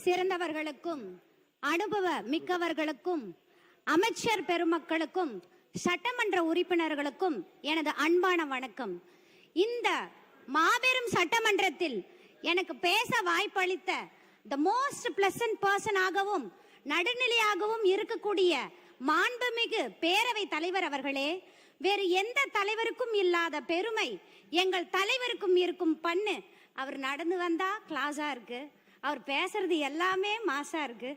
சிறந்தவர்களுக்கும் அனுபவ மிக்கவர்களுக்கும் அமைச்சர் பெருமக்களுக்கும் சட்டமன்ற உறுப்பினர்களுக்கும் எனது அன்பான வணக்கம். இந்த மாபெரும் சட்டமன்றத்தில் எனக்கு பேச வாய்ப்பளித்த தி மோஸ்ட் பிளசன்ட் பர்சனாகவும் நடுநிலையாகவும் இருக்கக்கூடிய மாண்புமிகு பேரவை தலைவர் அவர்களே, வேறு எந்த தலைவருக்கும் இல்லாத பெருமை எங்கள் தலைவருக்கும் இருக்கும் பண்ணு. அவர் நடந்து வந்தா கிளாஸா இருக்கு, அவர் பேசுறது எல்லாமே மாசா இருக்கு,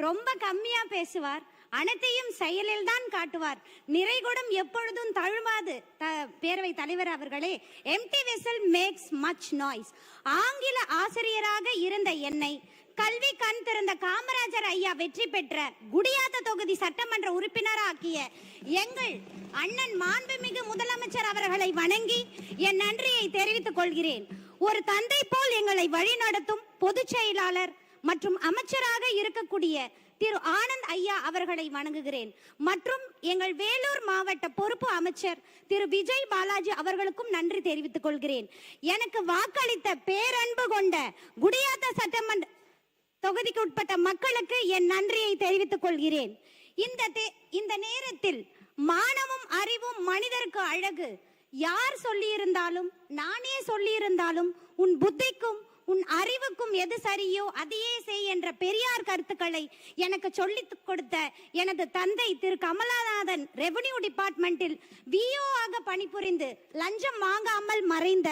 ரொம்ப கம்மியா பேசுவார், அனைத்தையும் செயலில் தான் காட்டுவார், நிறைகுடம் எப்பொழுதும் தழுவாது. பேரவை தலைவர் அவர்களே, empty vessel makes much noise. ஆங்கில ஆசிரியராக இருந்த என்னை கல்வி கண் திறந்த காமராஜர் ஐயா வெற்றி பெற்ற குடியாத்த தொகுதி சட்டமன்ற உறுப்பினராக்கிய எங்கள் அண்ணன் மாண்புமிகு முதலமைச்சர் அவர்களை வணங்கி என் நன்றியை தெரிவித்துக் கொள்கிறேன். ஒரு தந்தை போல் எங்களை வழிநடத்தும் பொதுச் செயலாளர் மற்றும் அமைச்சராக இருக்கக்கூடிய திரு ஆனந்த் ஐயா அவர்களை வணங்குகிறேன். மற்றும் எங்கள் வேலூர் மாவட்ட பொறுப்பு அமைச்சர் திரு விஜய் பாலாஜி அவர்களுக்கும் நன்றி தெரிவித்துக் கொள்கிறேன். எனக்கு வாக்களித்த பேரன்பு கொண்ட குடியாத்த சட்டமன்ற தொகுதிக்கு உட்பட்ட மக்களுக்கு என் நன்றியை தெரிவித்துக் கொள்கிறேன். இந்த நேரத்தில் மானமும் அறிவும் மனிதருக்கு அழகு. யார் சொல்லியிருந்தாலும், நானே சொல்லியிருந்தாலும், உன் புத்திக்கும் உன் அறிவுக்கும் எது சரியோ அதையே செய் என்ற பெரியார் கருத்துக்களை எனக்கு சொல்லிக் கொடுத்த எனது தந்தை திரு கமலநாதன் ரெவென்யூ டிபார்ட்மெண்டில் விஓ ஆக பணிபுரிந்து லஞ்சம் வாங்காமல் மறைந்த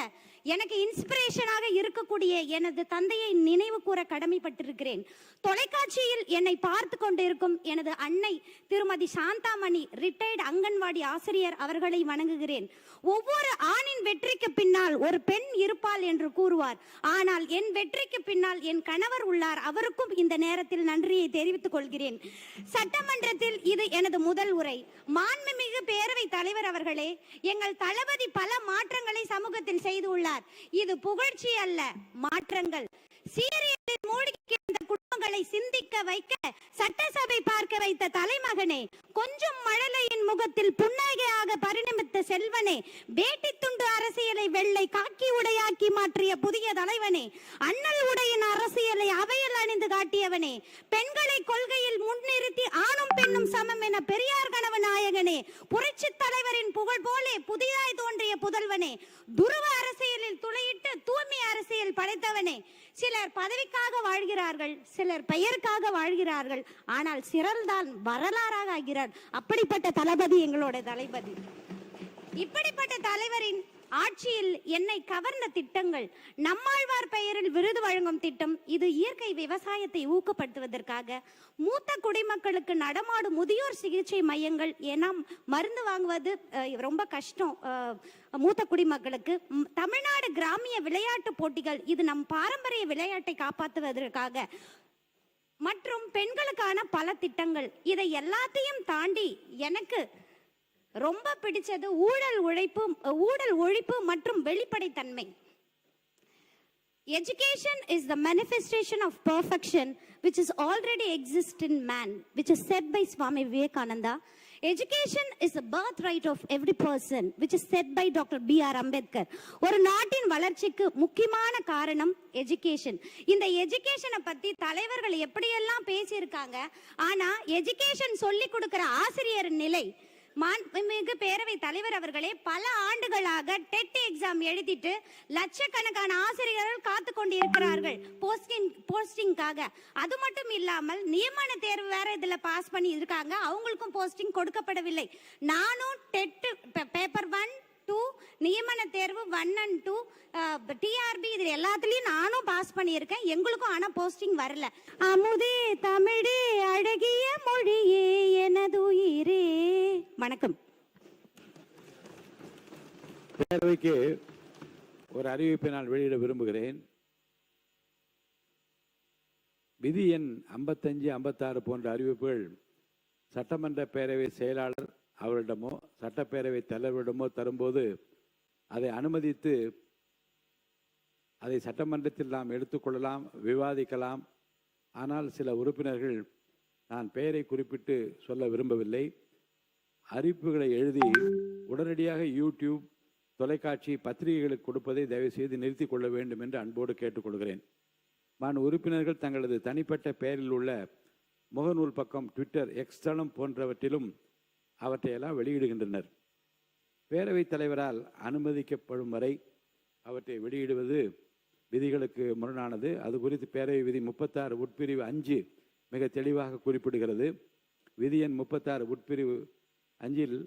எனக்கு இன்ஸ்பிரேஷனாக இருக்கக்கூடிய எனது தந்தையை நினைவு கூற கடமைப்பட்டிருக்கிறேன். தொலைக்காட்சியில் என்னை பார்த்து கொண்டிருக்கும் எனது அன்னை திருமதி சாந்தாமணி ரிட்டையர்டு அங்கன்வாடி ஆசிரியர் அவர்களை வணங்குகிறேன். ஒவ்வொரு ஆணின் வெற்றிக்கு பின்னால் ஒரு பெண் இருப்பாள் என்று கூறுவார். ஆனால் என் வெற்றிக்கு பின்னால் என் கணவர் உள்ளார். அவருக்கும் இந்த நேரத்தில் நன்றியை தெரிவித்துக் கொள்கிறேன். சட்டமன்றத்தில் இது எனது முதல் உரை. மாண்புமிகு பேரவை தலைவர் அவர்களே, எங்கள் தளபதி பல மாற்றங்களை சமூகத்தில் செய்துள்ளார். இது புகழ்ச்சி அல்ல, மாற்றங்கள். சீரியலில் மூழ்கி கிடந்த குடும்பங்களை சிந்திக்க வைக்க சட்டசபை பார்க்க வைத்த தலைமகனே, கொஞ்சம் மழலையின் முகத்தில் புன்னகையாக பரிணமித்த செல்வனே, வேட்டி துண்டு அரசியலை வெள்ளை காக்கி உடையாக்கி மாற்றிய புதிய தலைவனே, அண்ணல் உடையின் அரசியலை அவையில் அணிந்து காட்டியவனே, பெண்களை கொள்கையில் முன்னிறுத்தி ஆணும் பெண்ணும் சமம் என பெரியார் கனவு நாயகனே, புரட்சி தலைவரின் புகழ் போலே புதிதாய் தோன்றிய புதல்வனே, துருவ அரசியலில் துளையிட்டு தூய்மை அரசியல் படைத்தவனே. சிலர் பதவிக்காக வாழ்கிறார்கள், சிலர் பெயருக்காக வாழ்கிறார்கள், ஆனால் சிறல்தான் வரலாறாக ஆகிறார். அப்படிப்பட்ட தளபதி எங்களோட தளபதி. இப்படிப்பட்ட தலைவரின் ஆட்சியில் என்னை கவர்ந்த திட்டங்கள், நம்மாழ்வார் பெயரில் விருது வழங்கும் திட்டம். இது இயற்கை விவசாயத்தை ஊக்கப்படுத்துவதற்காக. மூத்த குடிமக்களுக்கு நடமாடும் முதியோர் சிகிச்சை மையங்கள். ஏன்னா மருந்து வாங்குவது ரொம்ப கஷ்டம் மூத்த குடிமக்களுக்கு. தமிழ்நாடு கிராமிய விளையாட்டு போட்டிகள், இது நம் பாரம்பரிய விளையாட்டை காப்பாற்றுவதற்காக. மற்றும் பெண்களுக்கான பல திட்டங்கள். இதை எல்லாத்தையும் தாண்டி எனக்கு ரொம்ப பிடிச்சது ஊழல் ஒழிப்பு மற்றும் வெளிப்படைத்தன்மை. Education is the manifestation of perfection which is already exist in man, which is said by Swami Vivekananda. Education is the birthright of every person, which is said by Dr. B.R. Ambedkar. ஒரு நாட்டின் வளர்ச்சிக்கு முக்கியமான காரணம் education. இந்த எஜுகேஷனை பத்தி தலைவர்கள் எப்படியெல்லாம் பேசியிருக்காங்க. ஆனா எஜுகேஷன் சொல்லி கொடுக்கிற ஆசிரியர் நிலை. மாண்புமிகு பேரவை தலைவர் அவர்களே, பல ஆண்டுகளாக டெட் எக்ஸாம் எழுதிட்டு லட்சக்கணக்கான ஆசிரியர்கள் காத்து கொண்டு இருக்கிறார்கள் போஸ்டிங்காக. அது மட்டும் இல்லாமல் நியமன தேர்வு வேற இதுல பாஸ் பண்ணி இருக்காங்க, அவங்களுக்கும் போஸ்டிங் கொடுக்கப்படவில்லை. நானும் டெட் பேப்பர் 1, 2, நியமன தேர்வு 1 and 2, டிஆர்பி இது எல்லாத்துலயும் நானும் பாஸ் பண்ணியிருக்கேன், எங்களுக்கும் ஆனா போஸ்டிங் வரல. அமுதே தமிழே அழகிய மொழியே எனது உயிரே. வணக்கம். பேரவைக்கு ஒரு அறிவிப்பை நான் வெளியிட விரும்புகிறேன். விதி எண் 55, 56 போன்ற அறிவிப்புகள் சட்டமன்ற பேரவை செயலாளர் அவரிடமோ சட்டப்பேரவை தலைவரிடமோ தரும்போது அதை அனுமதித்து அதை சட்டமன்றத்தில் நாம் எடுத்துக்கொள்ளலாம், விவாதிக்கலாம். ஆனால் சில உறுப்பினர்கள் நான் பெயரை குறிப்பிட்டு சொல்ல விரும்பவில்லை, அறிவிப்புகளை எழுதி உடனடியாக யூடியூப், தொலைக்காட்சி, பத்திரிகைகளுக்கு கொடுப்பதை தயவு செய்து நிறுத்திக் கொள்ள வேண்டும் என்று அன்போடு கேட்டுக்கொள்கிறேன். உறுப்பினர்கள் தங்களது தனிப்பட்ட பெயரில் உள்ள முகநூல் பக்கம், ட்விட்டர், எக்ஸ் தளம் போன்றவற்றிலும் அவற்றையெல்லாம் வெளியிடுகின்றனர். பேரவைத் தலைவரால் அனுமதிக்கப்படும் வரை அவற்றை வெளியிடுவது விதிகளுக்கு முரணானது. அது குறித்து பேரவை விதி 36 உட்பிரிவு 5 மிக தெளிவாக குறிப்பிடுகிறது. விதி எண் 36 உட்பிரிவு 5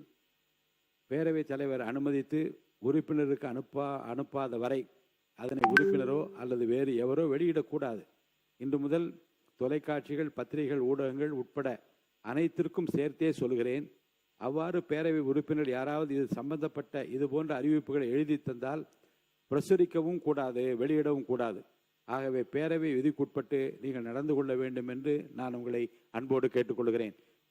பேரவைத் தலைவர் அனுமதித்து உறுப்பினருக்கு அனுப்பாத வரை அதனை உறுப்பினரோ அல்லது வேறு எவரோ வெளியிடக்கூடாது. இன்று முதல் தொலைக்காட்சிகள், பத்திரிகைகள், ஊடகங்கள் உட்பட அனைத்திற்கும் சேர்த்தே சொல்கிறேன். அவ்வாறு பேரவை உறுப்பினர் யாராவது இது சம்பந்தப்பட்ட இது போன்ற அறிவிப்புகளை எழுதி தந்தால் பிரசுரிக்கவும் கூடாது, வெளியிடவும் கூடாது. ஆகவே பேரவை விதிக்குட்பட்டு நீங்கள் நடந்து கொள்ள வேண்டும் என்று நான் உங்களை அன்போடு கேட்டுக்கொள்கிறேன்.